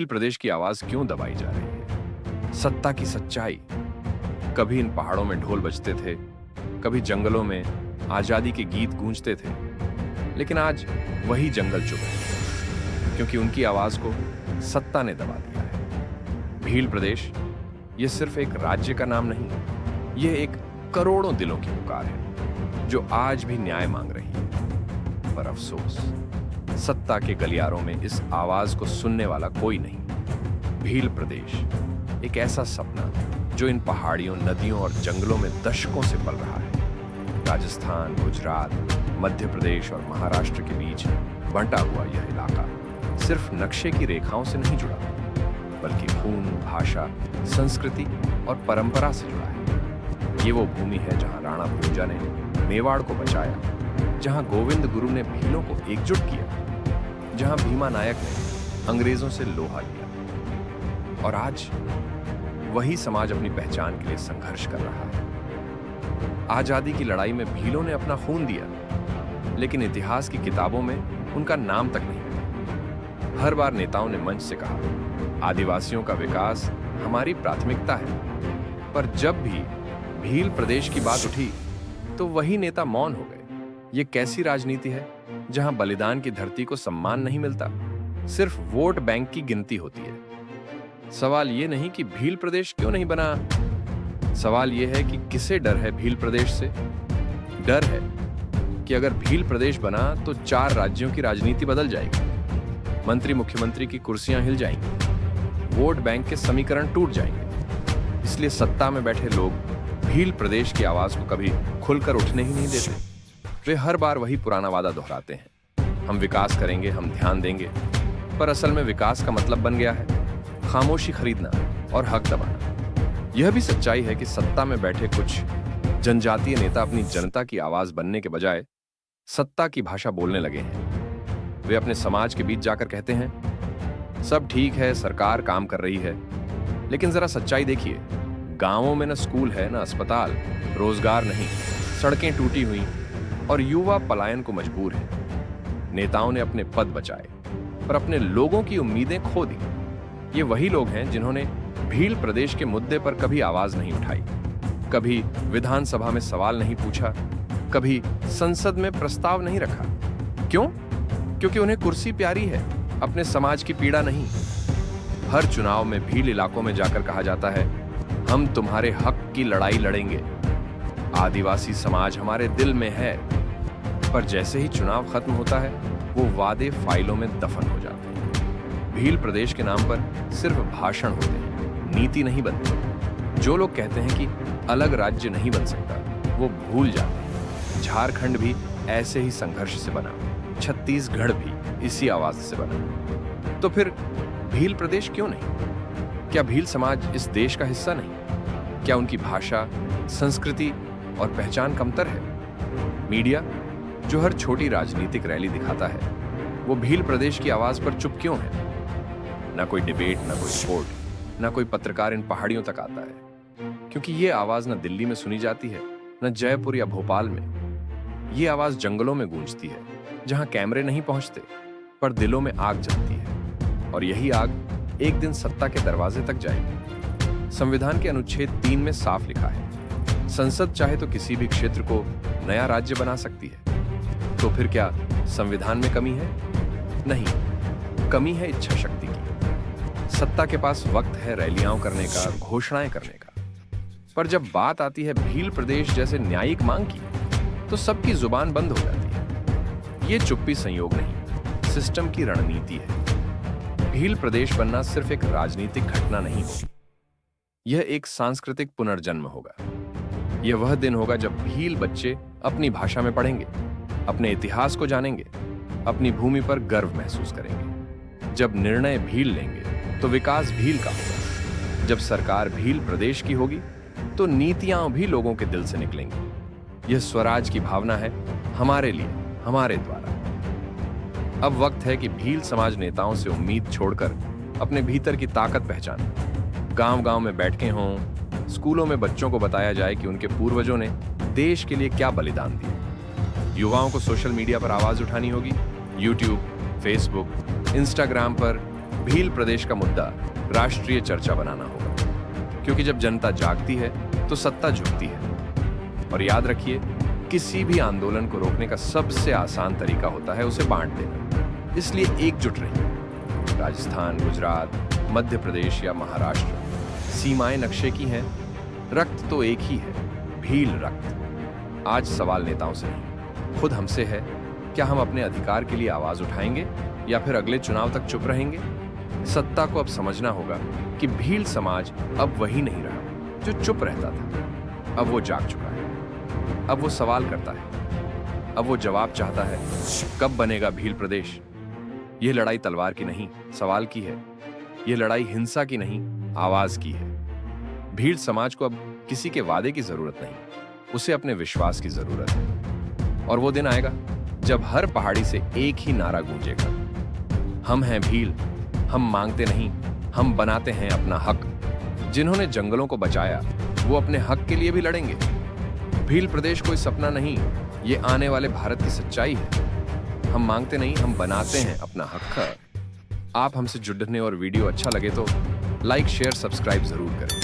भील प्रदेश की आवाज क्यों दबाई जा रही है? सत्ता की सच्चाई। कभी इन पहाड़ों में ढोल बजते थे, कभी जंगलों में आजादी के गीत गूंजते थे, लेकिन आज वही जंगल चुप है, क्योंकि उनकी आवाज को सत्ता ने दबा दिया है। भील प्रदेश ये सिर्फ एक राज्य का नाम नहीं, ये एक करोड़ों दिलों की पुकार है, जो आज भी न्याय मांग रही है। पर अफसोस, सत्ता के गलियारों में इस आवाज को सुनने वाला कोई नहीं। भील प्रदेश एक ऐसा सपना जो इन पहाड़ियों, नदियों और जंगलों में दशकों से पल रहा है। राजस्थान, गुजरात, मध्य प्रदेश और महाराष्ट्र के बीच बंटा हुआ यह इलाका सिर्फ नक्शे की रेखाओं से नहीं जुड़ा, बल्कि खून, भाषा, संस्कृति और परंपरा से जुड़ा है। ये वो भूमि है जहां राणा भूंजा ने मेवाड़ को बचाया, जहां गोविंद गुरु ने भीलों को एकजुट किया, जहां भीमा नायक ने अंग्रेजों से लोहा लिया। और आज वही समाज अपनी पहचान के लिए संघर्ष कर रहा है। आजादी की लड़ाई में भीलों ने अपना खून दिया, लेकिन इतिहास की किताबों में उनका नाम तक नहीं मिला। हर बार नेताओं ने मंच से कहा, आदिवासियों का विकास हमारी प्राथमिकता है, पर जब भी भील प्रदेश की बात उठी तो वही नेता मौन हो गए। ये कैसी राजनीति है जहां बलिदान की धरती को सम्मान नहीं मिलता, सिर्फ वोट बैंक की गिनती होती है। सवाल ये नहीं कि भील प्रदेश क्यों नहीं बना, सवाल यह है कि किसे डर है भील प्रदेश से। डर है कि अगर भील प्रदेश बना तो 4 राज्यों की राजनीति बदल जाएगी, मंत्री मुख्यमंत्री की कुर्सियां हिल जाएंगी, वोट बैंक के समीकरण टूट जाएंगे। इसलिए सत्ता में बैठे लोग भील प्रदेश की आवाज को कभी खुलकर उठने ही नहीं देते। वे हर बार वही पुराना वादा दोहराते हैं, हम विकास करेंगे, हम ध्यान देंगे, पर असल में विकास का मतलब बन गया है खामोशी खरीदना और हक दबाना। यह भी सच्चाई है कि सत्ता में बैठे कुछ जनजातीय नेता अपनी जनता की आवाज बनने के बजाय सत्ता की भाषा बोलने लगे हैं। वे अपने समाज के बीच जाकर कहते हैं, सब ठीक है, सरकार काम कर रही है, लेकिन जरा सच्चाई देखिए, गांवों में न स्कूल है, न अस्पताल, रोजगार नहीं, सड़कें टूटी हुई और युवा पलायन को मजबूर है। नेताओं ने अपने पद बचाए, पर अपने लोगों की उम्मीदें खो दी। ये वही लोग हैं जिन्होंने भील प्रदेश के मुद्दे पर कभी आवाज नहीं उठाई, कभी विधानसभा में सवाल नहीं पूछा, कभी संसद में प्रस्ताव नहीं रखा। क्यों? क्योंकि उन्हें कुर्सी प्यारी है, अपने समाज की पीड़ा नहीं। हर चुनाव में भील इलाकों में जाकर कहा जाता है, हम तुम्हारे हक की लड़ाई लड़ेंगे, आदिवासी समाज हमारे दिल में है। पर जैसे ही चुनाव खत्म होता है, वो वादे फाइलों में दफन हो जाते हैं। भील प्रदेश के नाम पर सिर्फ भाषण होते हैं, नीति नहीं बनती। जो लोग कहते हैं कि अलग राज्य नहीं बन सकता, वो भूल जाते हैं झारखंड भी ऐसे ही संघर्ष से बना, छत्तीसगढ़ भी इसी आवाज से बना। तो फिर भील प्रदेश क्यों नहीं? क्या भील समाज इस देश का हिस्सा नहीं? क्या उनकी भाषा, संस्कृति और पहचान कमतर है? मीडिया जो हर छोटी राजनीतिक रैली दिखाता है, वो भील प्रदेश की आवाज पर चुप क्यों है? ना कोई डिबेट, ना कोई रिपोर्ट, ना कोई पत्रकार इन पहाड़ियों तक आता है, क्योंकि ये आवाज न दिल्ली में सुनी जाती है, न जयपुर या भोपाल में। ये आवाज जंगलों में गूंजती है, जहां कैमरे नहीं पहुंचते, पर दिलों में आग जलती है। और यही आग एक दिन सत्ता के दरवाजे तक जाएगी। संविधान के अनुच्छेद 3 में साफ लिखा है, संसद चाहे तो किसी भी क्षेत्र को नया राज्य बना सकती है। तो फिर क्या संविधान में कमी है? नहीं, कमी है इच्छा शक्ति की। सत्ता के पास वक्त है रैलियां करने का, घोषणाएं करने का, पर जब बात आती है भील प्रदेश जैसे न्यायिक मांग की, तो सबकी जुबान बंद हो जाती है। ये चुप्पी संयोग नहीं, सिस्टम की रणनीति है। भील प्रदेश बनना सिर्फ एक राजनीतिक घटना नहीं होगी, यह एक सांस्कृतिक पुनर्जन्म होगा। यह वह दिन होगा जब भील बच्चे अपनी भाषा में पढ़ेंगे, अपने इतिहास को जानेंगे, अपनी भूमि पर गर्व महसूस करेंगे। जब निर्णय भील लेंगे तो विकास भील का होगा। जब सरकार भील प्रदेश की होगी तो नीतियां भी लोगों के दिल से निकलेंगी। यह स्वराज की भावना है, हमारे लिए, हमारे द्वारा। अब वक्त है कि भील समाज नेताओं से उम्मीद छोड़कर अपने भीतर की ताकत पहचाने। गांव-गांव में बैठकें हों, स्कूलों में बच्चों को बताया जाए कि उनके पूर्वजों ने देश के लिए क्या बलिदान दिए। युवाओं को सोशल मीडिया पर आवाज उठानी होगी, यूट्यूब, फेसबुक, इंस्टाग्राम पर भील प्रदेश का मुद्दा राष्ट्रीय चर्चा बनाना होगा, क्योंकि जब जनता जागती है तो सत्ता झुकती है। और याद रखिए, किसी भी आंदोलन को रोकने का सबसे आसान तरीका होता है उसे बांट देना। इसलिए एकजुट रहिए। राजस्थान, गुजरात, मध्य प्रदेश या महाराष्ट्र, सीमाएं नक्शे की हैं, रक्त तो एक ही है, भील रक्त। आज सवाल नेताओं से नहीं, खुद हमसे है। क्या हम अपने अधिकार के लिए आवाज उठाएंगे या फिर अगले चुनाव तक चुप रहेंगे? सत्ता को अब समझना होगा कि भील समाज अब वही नहीं रहा जो चुप रहता था। अब वो जाग चुका है। अब वो सवाल करता है। अब वो जवाब चाहता है। कब बनेगा भील प्रदेश? यह लड़ाई तलवार की नहीं, सवाल की है। यह लड़ाई हिंसा की नहीं, आवाज की है। भील समाज को अब किसी के वादे की जरूरत नहीं, उसे अपने विश्वास की जरूरत है। और वो दिन आएगा जब हर पहाड़ी से एक ही नारा गूंजेगा, हम हैं भील, हम मांगते नहीं, हम बनाते हैं अपना हक। जिन्होंने जंगलों को बचाया वो अपने हक के लिए भी लड़ेंगे। भील प्रदेश कोई सपना नहीं, ये आने वाले भारत की सच्चाई है। हम मांगते नहीं, हम बनाते हैं अपना हक। आप हमसे जुड़ने और वीडियो अच्छा लगे तो लाइक, शेयर, सब्सक्राइब जरूर करें।